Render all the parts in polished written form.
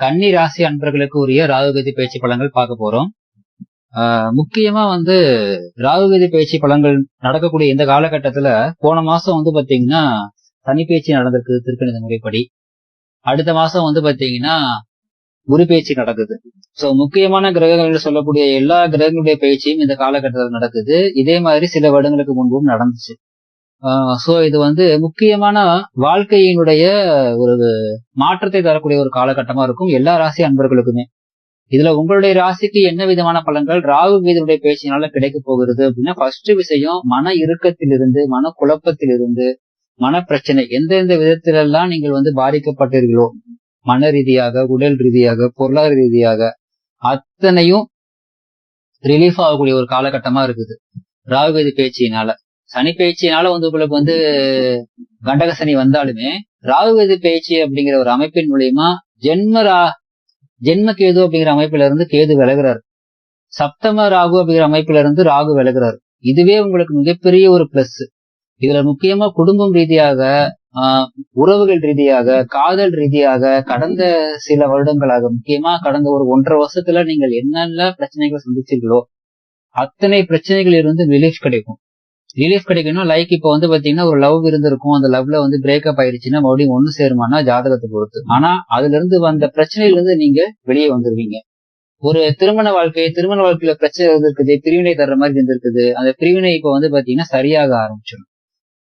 கன்னி ராசி அன்பர்களுக்கு உரிய ராகுகதி பயிற்சி பலன்கள் பார்க்க போறோம். முக்கியமா ராகுகதி பயிற்சி பலன்கள் நடக்கக்கூடிய இந்த காலகட்டத்துல போன மாசம் பாத்தீங்கன்னா சனி பயிற்சி நடந்திருக்கு திருக்கணித முறைப்படி. அடுத்த மாசம் பாத்தீங்கன்னா குரு பயிற்சி நடக்குது. சோ முக்கியமான கிரகங்கள் சொல்லக்கூடிய எல்லா கிரகங்களுடைய பயிற்சியும் இந்த காலகட்டத்தில் நடக்குது. இதே மாதிரி சில வருடங்களுக்கு முன்பும் நடந்துச்சு. சோ இது முக்கியமான வாழ்க்கையினுடைய ஒரு மாற்றத்தை தரக்கூடிய ஒரு காலகட்டமா இருக்கும் எல்லா ராசி அன்பர்களுக்குமே. இதுல உங்களுடைய ராசிக்கு என்ன விதமான பலன்கள் ராகு கேதுடைய பேச்சினால கிடைக்க போகிறது அப்படின்னா, ஃபர்ஸ்ட் விஷயம் மன இறுக்கத்திலிருந்து, மன குழப்பத்திலிருந்து, மன பிரச்சனை எந்தெந்த விதத்திலெல்லாம் நீங்கள் பாதிக்கப்பட்டீர்களோ, மன ரீதியாக, உடல் ரீதியாக, பொருளாதார ரீதியாக அத்தனையும் ரிலீஃப் ஆகக்கூடிய ஒரு காலகட்டமா இருக்குது ராகு கேது பேச்சினால. சனி பயிற்சியினால உங்களுக்கு கண்டக சனி வந்தாலுமே ராகு கேது பயிற்சி அப்படிங்கிற ஒரு அமைப்பின் மூலியமா ஜென்ம கேது அப்படிங்கிற அமைப்பில இருந்து கேது விலகுறாரு. சப்தம ராகு அப்படிங்கிற அமைப்பில இருந்து ராகு விலகுறாரு. இதுவே உங்களுக்கு மிகப்பெரிய ஒரு பிளஸ். இதுல முக்கியமா குடும்பம் ரீதியாக, உறவுகள் ரீதியாக, காதல் ரீதியாக கடந்த சில வருடங்களாக, முக்கியமா கடந்த ஒரு 1.5 வருஷத்துல நீங்கள் என்னென்ன பிரச்சனைகளை சந்திச்சீர்களோ அத்தனை பிரச்சனைகள் இருந்து ரிலீஃப் கிடைக்கும். ரிலீஃப் கிடைக்கணும். லைக் இப்ப பாத்தீங்கன்னா ஒரு லவ் இருந்திருக்கும், அந்த லவ்ல பிரேக்கப் ஆயிடுச்சுன்னா மறுபடியும் ஒண்ணு சேருமானா ஜாதகத்தை பொறுத்து. ஆனா அதுல இருந்து வந்த பிரச்சனையில இருந்து நீங்க வெளியே வந்துருவீங்க. ஒரு திருமண வாழ்க்கையில பிரச்சனை இருந்திருக்குது, பிரிவினை தர்ற மாதிரி இருந்திருக்குது. அந்த பிரிவினை இப்ப பாத்தீங்கன்னா சரியாக ஆரம்பிச்சிடும்.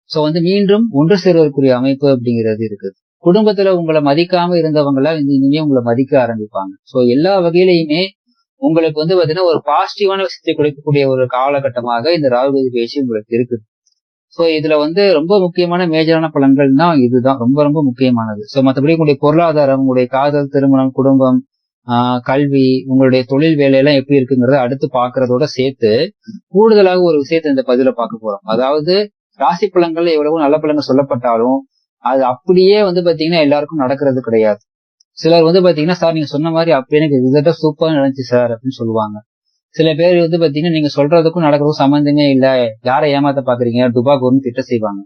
சோ மீண்டும் ஒன்று சேருவதற்குரிய அமைப்பு அப்படிங்கிறது இருக்குது. குடும்பத்துல உங்களை மதிக்காம இருந்தவங்கள இனிமே உங்களை மதிக்க ஆரம்பிப்பாங்க. சோ எல்லா வகையிலையுமே உங்களுக்கு பாத்தீங்கன்னா ஒரு பாசிட்டிவான விஷயத்தை கொடுக்கக்கூடிய ஒரு காலகட்டமாக இந்த ராகு கேது பயிற்சி உங்களுக்கு இருக்குது. சோ இதுல ரொம்ப முக்கியமான மேஜரான பலன்கள் தான் இதுதான் ரொம்ப ரொம்ப முக்கியமானது. சோ மற்றபடி உங்களுடைய பொருளாதாரம், உங்களுடைய காதல், திருமணம், குடும்பம், கல்வி, உங்களுடைய தொழில் வேலையெல்லாம் எப்படி இருக்குங்கிறத அடுத்து பாக்குறதோட சேர்த்து கூடுதலாக ஒரு விஷயத்தை இந்த பதில பார்க்க போறோம். அதாவது ராசி பலன்கள் எவ்வளவு நல்ல பலன்கள் சொல்லப்பட்டாலும் அது அப்படியே பாத்தீங்கன்னா எல்லாருக்கும் நடக்கிறது கிடையாது. சிலர் பாத்தீங்கன்னா சார் நீங்க சொன்ன மாதிரி அப்ப எனக்கு ரிசல்ட்டா சூப்பரா நடந்துச்சு சார் அப்படின்னு சொல்லுவாங்க. சில பேர் பாத்தீங்கன்னா நீங்க சொல்றதுக்கும் நடக்கிறதுக்கும் சம்பந்தமே இல்ல, யாரை ஏமாத்த பாக்குறீங்க, டுபாக்கூர்னு திட்ட செய்வாங்க.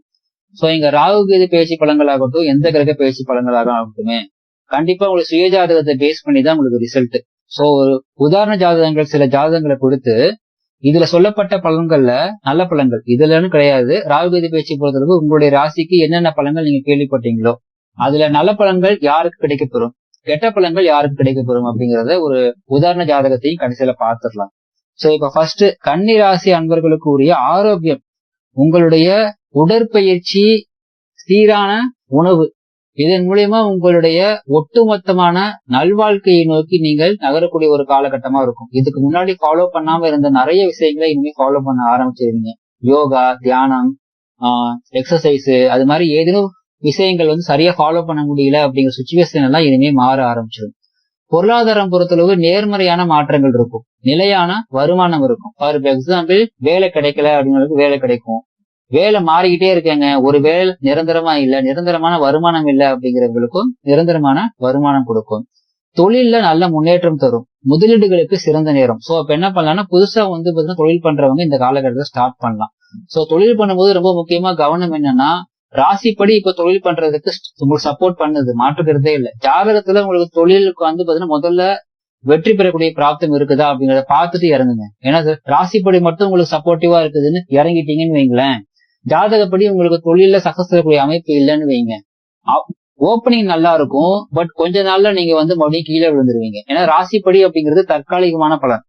சோ இங்க ராகு கேது பயிற்சி பலன்கள் ஆகட்டும், எந்த கிரக பயிற்சி பலன்களாக ஆகட்டுமே கண்டிப்பா உங்களுக்கு சுய ஜாதகத்தை பேஸ் பண்ணி தான் உங்களுக்கு ரிசல்ட். சோ ஒரு உதாரண ஜாதகங்கள், சில ஜாதகங்களை கொடுத்து இதுல சொல்லப்பட்ட பலன்கள்ல நல்ல பலன்கள் இதுலன்னு கிடையாது. ராகு கேது பயிற்சி பொறுத்தளவு உங்களுடைய ராசிக்கு என்னென்ன பலன்கள் நீங்க கேள்விப்பட்டீங்களோ அதுல நல்ல பலன்கள் யாருக்கு கிடைக்கப்பெறும், கெட்ட பலன்கள் யாருக்கு கிடைக்கப்பெறும் அப்படிங்கறத ஒரு உதாரண ஜாதகத்தையும் கடைசியில பார்த்துடலாம். சோ இப்ப ஃபர்ஸ்ட் கன்னி ராசி அன்பர்களுக்கு உரிய ஆரோக்கியம், உங்களுடைய உடற்பயிற்சி, சீரான உணவு, இதன் மூலியமா உங்களுடைய ஒட்டுமொத்தமான நல்வாழ்க்கையை நோக்கி நீங்கள் நகரக்கூடிய ஒரு காலகட்டமா இருக்கும். இதுக்கு முன்னாடி ஃபாலோ பண்ணாம இருந்த நிறைய விஷயங்களை இனிமே ஃபாலோ பண்ண ஆரம்பிச்சிருவீங்க. யோகா, தியானம், எக்ஸசைஸ், அது மாதிரி ஏதேனும் விஷயங்கள் சரியா ஃபாலோ பண்ண முடியல அப்படிங்கிற சுச்சுவேஷன் எல்லாம் இனிமே மாற ஆரம்பிச்சிடும். பொருளாதாரம் பொறுத்தளவு நேர்மறையான மாற்றங்கள் இருக்கும், நிலையான வருமானம் இருக்கும். ஃபார் எக்ஸாம்பிள் வேலை கிடைக்கல அப்படிங்கிறதுக்கு வேலை கிடைக்கும், வேலை மாறிக்கிட்டே இருக்கேங்க, ஒரு வேலை நிரந்தரமா இல்ல, நிரந்தரமான வருமானம் இல்ல அப்படிங்கிறவங்களுக்கும் நிரந்தரமான வருமானம் கொடுக்கும். தொழில்ல நல்ல முன்னேற்றம் தரும், முதலீடுகளுக்கு சிறந்த நேரம். சோ அப்ப என்ன பண்ணலாம்னா புதுசா பாத்தீங்கன்னா தொழில் பண்றவங்க இந்த காலகட்டத்தில் ஸ்டார்ட் பண்ணலாம். சோ தொழில் பண்ணும்போது ரொம்ப முக்கியமா கவனம் என்னன்னா, ராசிப்படி இப்ப தொழில் பண்றதுக்கு உங்களுக்கு சப்போர்ட் பண்ணுது, மாற்றுக்கிறதே இல்லை. ஜாதகத்துல உங்களுக்கு தொழிலுக்கு பாத்தீங்கன்னா முதல்ல வெற்றி பெறக்கூடிய பிராப்தம் இருக்குதா அப்படிங்கறத பார்த்துட்டு இறங்குங்க. ஏன்னா ராசிப்படி மட்டும் உங்களுக்கு சப்போர்ட்டிவா இருக்குதுன்னு இறங்கிட்டீங்கன்னு வைங்களேன், ஜாதகப்படி உங்களுக்கு தொழில சக்சஸ் தரக்கூடிய அமைப்பு இல்லைன்னு வைங்க, ஓப்பனிங் நல்லா இருக்கும், பட் கொஞ்ச நாள்ல நீங்க மறுபடியும் கீழே விழுந்துருவீங்க. ஏன்னா ராசிப்படி அப்படிங்கிறது தற்காலிகமான பலன்.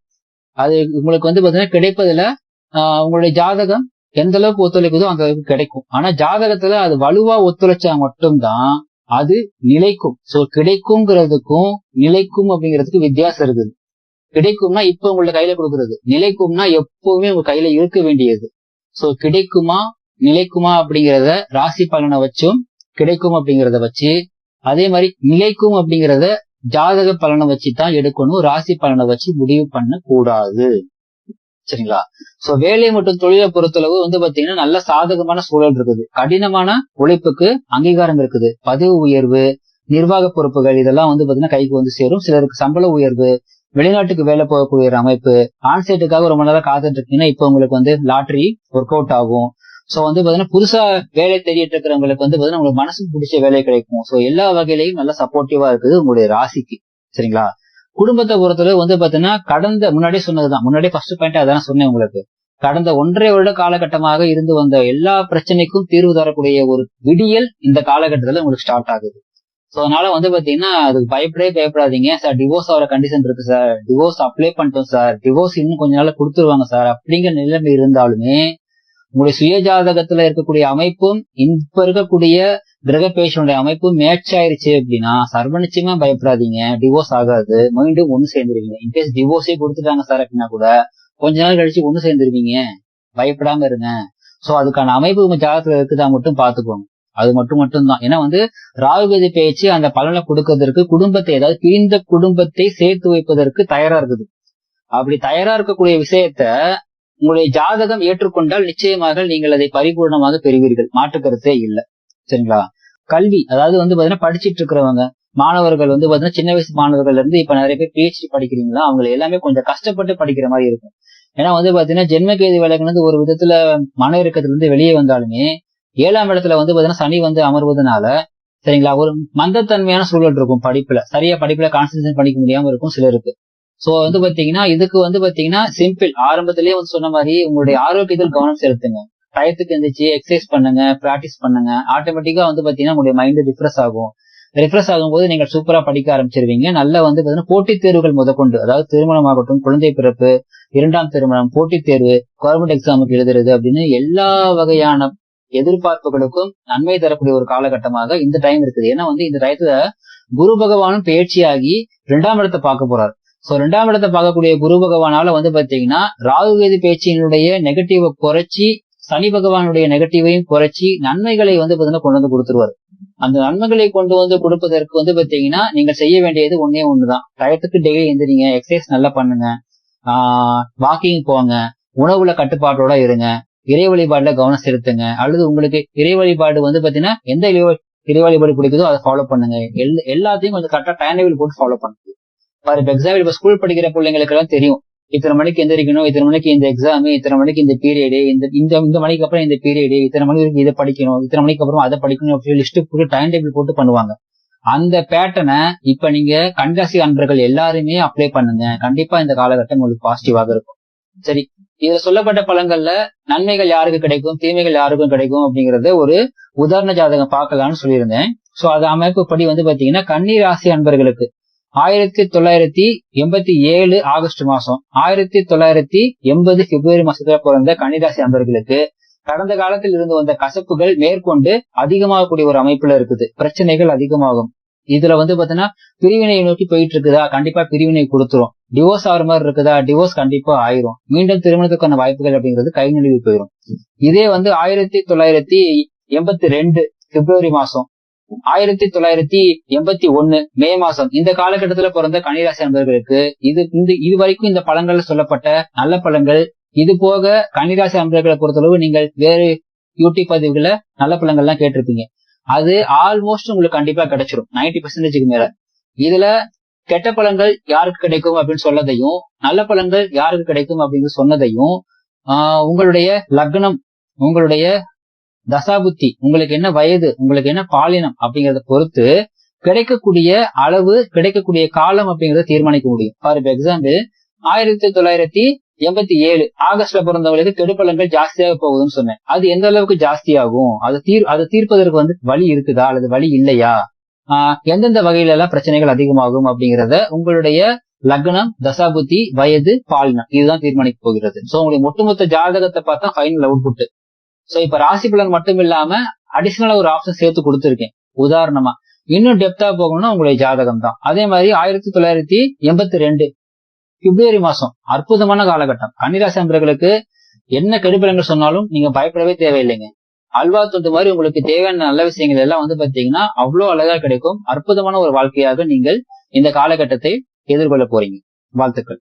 அது உங்களுக்கு பாத்தீங்கன்னா கிடைப்பதுல உங்களுடைய ஜாதகம் எந்த அளவுக்கு ஒத்துழைக்குதோ அந்த அளவுக்கு கிடைக்கும். ஆனா ஜாதகத்துல அது வலுவா ஒத்துழைச்சா மட்டும்தான் அது நிலைக்கும். சோ கிடைக்குங்கிறதுக்கும் நிலைக்கும் அப்படிங்கிறதுக்கு வித்தியாசம் இருக்குது. கிடைக்கும்னா இப்ப உங்களோட கையில கொடுக்கறது, நிலைக்கும்னா எப்பவுமே உங்க கையில இருக்க வேண்டியது. சோ கிடைக்குமா நிலைக்குமா அப்படிங்கிறத ராசி பலனை வச்சும், கிடைக்கும் அப்படிங்கிறத வச்சு, அதே மாதிரி நிலைக்கும் அப்படிங்கிறத ஜாதக பலனை வச்சுதான் எடுக்கணும், ராசி பலனை வச்சு முடிவு பண்ண கூடாது. சரிங்களா? சோ வேலை மற்றும் தொழிலை பொறுத்தளவு பாத்தீங்கன்னா நல்ல சாதகமான சூழல் இருக்குது, கடினமான உழைப்புக்கு அங்கீகாரம் இருக்குது, பதவி உயர்வு, நிர்வாக பொறுப்புகள் இதெல்லாம் பாத்தீங்கன்னா கைக்கு சேரும். சிலருக்கு சம்பள உயர்வு, வெளிநாட்டுக்கு வேலை போகக்கூடிய ஒரு அமைப்பு, ஆன்சைட்டுக்காக ரொம்ப நேரம் காத்துட்டு இருக்கீங்கன்னா இப்ப உங்களுக்கு லாட்டரி ஒர்க் அவுட் ஆகும். சோ பாத்தீங்கன்னா புதுசா வேலை தேடிட்டு இருக்கிறவங்களுக்கு பாத்தீங்கன்னா உங்களுக்கு மனசுக்கு பிடிச்ச வேலை கிடைக்கும். சோ எல்லா வகையிலையும் நல்ல சப்போர்ட்டிவா இருக்குது உங்களுடைய ராசிக்கு. சரிங்களா? குடும்பத்தை பொறுத்தளவு வந்து பாத்தீங்கன்னா முன்னாடியே சொன்னதுதான், முன்னாடியே ஃபர்ஸ்ட் பாயிண்ட் அதான் சொன்னேன் உங்களுக்கு. கடந்த 1.5 வருட காலகட்டமாக இருந்து வந்த எல்லா பிரச்சனைக்கும் தீர்வு தரக்கூடிய ஒரு விடியல் இந்த காலகட்டத்துல உங்களுக்கு ஸ்டார்ட் ஆகுது. சோ அதனால வந்து பாத்தீங்கன்னா அதுக்கு பயப்படாதீங்க சார். டிவோர்ஸ் ஆகிற கண்டிஷன் இருக்கு சார், டிவோர்ஸ் அப்ளை பண்ணிட்டோம் சார், டிவோர்ஸ் இன்னும் கொஞ்ச நாள்ல கொடுத்துருவாங்க சார் அப்படிங்கிற நிலைமை இருந்தாலுமே உங்களுடைய சுய ஜாதகத்துல இருக்கக்கூடிய அமைப்பும் இப்ப இருக்கக்கூடிய கிரகபேஷனுடைய அமைப்பும் மேட்ச் ஆயிருச்சு அப்படின்னா சர்வ நிச்சயமா பயப்படாதீங்க, டிவோர்ஸ் ஆகாது, மீண்டும் ஒண்ணு சேர்ந்துருவீங்க. இன்கேஸ் டிவோர்ஸே கொடுத்துட்டாங்க சார் அப்படின்னா கூட கொஞ்ச நாள் கழிச்சு ஒண்ணு சேர்ந்துருவீங்க, பயப்படாம இருங்க. சோ அதுக்கான அமைப்பு உங்க ஜாதகத்துல இருக்குதா மட்டும் பாத்துக்கோங்க. அது மட்டும்தான். ஏன்னா வந்து ராகுகதி பேச்சு அந்த பலனை கொடுக்கறதற்கு குடும்பத்தை, அதாவது பிரிந்த குடும்பத்தை சேர்த்து வைப்பதற்கு தயாரா இருக்குது. அப்படி தயாரா இருக்கக்கூடிய விஷயத்த உங்களுடைய ஜாதகம் ஏற்றுக்கொண்டால் நிச்சயமாக நீங்கள் அதை பரிபூர்ணமாக பெறுவீர்கள், மாற்று கருத்தே இல்லை. சரிங்களா? கல்வி, அதாவது வந்து பாத்தீங்கன்னா படிச்சுட்டு இருக்கிறவங்க மாணவர்கள் வந்து பாத்தீங்கன்னா சின்ன வயசு மாணவர்கள்ல இருந்து இப்ப நிறைய பேர் PhD படிக்கிறீங்களா, அவங்க எல்லாமே கொஞ்சம் கஷ்டப்பட்டு படிக்கிற மாதிரி இருக்கும். ஏன்னா வந்து பாத்தீங்கன்னா ஜென்மகேது விலகுனது ஒரு விதத்துல மன இறுக்கத்துல இருந்து வெளியே வந்தாலுமே 7ஆம் இடத்துல வந்து பாத்தீங்கன்னா சனி வந்து அமர்வதனால சரிங்களா ஒரு மந்தத்தன்மையான சூழல் இருக்கும். படிப்புல கான்சென்ட்ரேஷன் பண்ணிக்க முடியாம இருக்கும் சிலருக்கு. சோ வந்து பாத்தீங்கன்னா இதுக்கு வந்து பாத்தீங்கன்னா சிம்பிள், ஆரம்பத்திலேயே வந்து சொன்ன மாதிரி உங்களுடைய ஆரோக்கியத்தில் கவனம் செலுத்துங்க. டயத்துக்கு எந்திரிச்சு எக்ஸசைஸ் பண்ணுங்க, பிராக்டிஸ் பண்ணுங்க. ஆட்டோமேட்டிக்கா வந்து பாத்தீங்கன்னா உங்களுடைய மைண்ட் ரிஃப்ரெஷ் ஆகும். ரிஃப்ரெஷ் ஆகும்போது நீங்கள் சூப்பரா படிக்க ஆரம்பிச்சிருவீங்க. நல்லா வந்து பாத்தீங்கன்னா போட்டித் தேர்வுகள் முதற்கொண்டு, அதாவது திருமணமாகட்டும், குழந்தை பிறப்பு, 2ஆம் திருமணம், போட்டித் தேர்வு, கவர்மெண்ட் எக்ஸாமுக்கு எழுதுறது அப்படின்னு எல்லா வகையான எதிர்பார்ப்புகளுக்கும் நன்மை தரக்கூடிய ஒரு காலகட்டமாக இந்த டைம் இருக்குது. ஏன்னா வந்து இந்த டயத்துல குரு பகவானும் பயிற்சியாகி 2ஆம் இடத்தை பார்க்க போறாரு. சோ 2ஆம் இடத்தை பார்க்கக்கூடிய குரு பகவானால வந்து பாத்தீங்கன்னா ராகுகேது பேச்சினுடைய நெகட்டிவ குறைச்சி, சனி பகவானுடைய நெகட்டிவையும் குறைச்சி நன்மைகளை வந்து பாத்தீங்கன்னா கொண்டு வந்து கொடுத்துருவாரு. அந்த நன்மைகளை கொண்டு வந்து கொடுப்பதற்கு வந்து பாத்தீங்கன்னா நீங்க செய்ய வேண்டியது ஒன்னே ஒண்ணுதான். டயத்துக்கு டெய்லி எந்திரிங்க, எக்ஸசைஸ் நல்லா பண்ணுங்க, வாக்கிங் போங்க, உணவுல கட்டுப்பாட்டோட இருங்க, இறை வழிபாடுல கவனம் செலுத்துங்க. அல்லது உங்களுக்கு இறை வழிபாடு வந்து பாத்தீங்கன்னா எந்த இறை வழிபாடு பிடிக்குதோ அதை ஃபாலோ பண்ணுங்க. எல்லாத்தையும் கொஞ்சம் கரெக்டா டைம் டேபிள் போட்டு ஃபாலோ பண்ணுங்க. ஃபார் எக்ஸாம்பிள் இப்ப ஸ்கூல் படிக்கிற பிள்ளைங்களுக்கு எல்லாம் தெரியும், இத்தனை மணிக்கு எந்திரிக்கணும், இத்தனை மணிக்கு இந்த எக்ஸாம், இத்தனை மணிக்கு இந்த பீரியடு, இந்த மணிக்கு அப்புறம் இந்த பீரியடு, இத்தனை மணிக்கு இதை படிக்கணும், இத்தனை மணிக்கு அப்புறம் அதை படிக்கணும் அப்படின்னு லிஸ்ட் போட்டு டைம் டேபிள் போட்டு பண்ணுவாங்க. அந்த பேட்டர்னை இப்ப நீங்க கன்னிராசி அன்பர்கள் எல்லாருமே அப்ளை பண்ணுங்க. கண்டிப்பா இந்த காலகட்டம் உங்களுக்கு பாசிட்டிவாக இருக்கும். சரி, இதுல சொல்லப்பட்ட பலன்கள்ல நன்மைகள் யாருக்கு கிடைக்கும், தீமைகள் யாருக்கும் கிடைக்கும் அப்படிங்கறத ஒரு உதாரண ஜாதகம் பார்க்கலாம்னு சொல்லியிருந்தேன். சோ அது அமைப்புப்படி வந்து பாத்தீங்கன்னா கன்னி ராசி அன்பர்களுக்கு 1987 ஆகஸ்ட் மாசம், 1980 பிப்ரவரி மாசத்துல பிறந்த கன்னிராசி அன்பர்களுக்கு கடந்த காலத்தில் இருந்து வந்த கசப்புகள் மேற்கொண்டு அதிகமாகக்கூடிய ஒரு அமைப்புல இருக்குது. பிரச்சனைகள் அதிகமாகும். இதுல வந்து பாத்தீங்கன்னா பிரிவினை நோக்கி போயிட்டு இருக்குதா, கண்டிப்பா பிரிவினை கொடுத்துரும். டிவோர்ஸ் ஆகிற மாதிரி இருக்குதா, டிவோர்ஸ் கண்டிப்பா ஆயிரும். மீண்டும் திருமணத்துக்கான வாய்ப்புகள் அப்படிங்கிறது கை நழுவி போயிடும். இதே வந்து 1982 பிப்ரவரி மாசம், 1981 மே மாசம் இந்த காலகட்டத்துல பிறந்த கன்னிராசி அன்பர்களுக்கு இது வரைக்கும் இந்த பலன்கள் சொல்லப்பட்ட நல்ல பலன்கள், இது போக கன்னிராசி அன்பர்களை பொறுத்தளவு நீங்கள் வேறு யூடியூப் பதிவுகளை நல்ல பலன்கள்லாம் கேட்டிருப்பீங்க. அது ஆல்மோஸ்ட் உங்களுக்கு கண்டிப்பா கிடைச்சிடும், 90% மேல. இதுல கெட்ட பலன்கள் யாருக்கு கிடைக்கும் அப்படின்னு சொன்னதையும், நல்ல பலன்கள் யாருக்கு கிடைக்கும் அப்படின்னு சொன்னதையும், உங்களுடைய லக்னம், உங்களுடைய தசாபுத்தி, உங்களுக்கு என்ன வயது, உங்களுக்கு என்ன பாலினம் அப்படிங்கறத பொறுத்து கிடைக்கக்கூடிய அளவு, கிடைக்கக்கூடிய காலம் அப்படிங்கறத தீர்மானிக்க முடியும். ஃபார் எக்ஸாம்பிள் 1987 ஆகஸ்ட்ல பிறந்தவங்களுக்கு கெடுபலன்கள் ஜாஸ்தியாக போகுதுன்னு சொன்னேன். அது எந்த அளவுக்கு ஜாஸ்தியாகும், அதை தீர்ப்பதற்கு வந்து வழி இருக்குதா அல்லது வழி இல்லையா, எந்தெந்த வகையில எல்லாம் பிரச்சனைகள் அதிகமாகும் அப்படிங்கறத உங்களுடைய லக்னம், தசாபுத்தி, வயது, பாலினம் இதுதான் தீர்மானிக்க போகிறது. சோ உங்களுடைய ஒட்டுமொத்த ஜாதகத்தை பார்த்தா ஃபைனல் அவுட்புட். சோ இப்ப ராசி பலன் மட்டும் இல்லாம அடிஷனலா ஒரு ஆப்ஷன் சேர்த்து கொடுத்துருக்கேன். உதாரணமா இன்னும் டெப்தா போகணும்னா உங்களுடைய ஜாதகம் தான். அதே மாதிரி 1982 பிப்ரவரி மாசம் அற்புதமான காலகட்டம். கன்னிராசி அன்பர்களுக்கு என்ன கெடுபலன்கள் சொன்னாலும் நீங்க பயப்படவே தேவையில்லைங்க. அல்வா தொண்டு மாதிரி உங்களுக்கு தேவையான நல்ல விஷயங்கள் எல்லாம் வந்து பாத்தீங்கன்னா அவ்வளவு அழகா கிடைக்கும். அற்புதமான ஒரு வாழ்க்கையாக நீங்கள் இந்த காலகட்டத்தை எதிர்கொள்ள போறீங்க. வாழ்த்துக்கள்.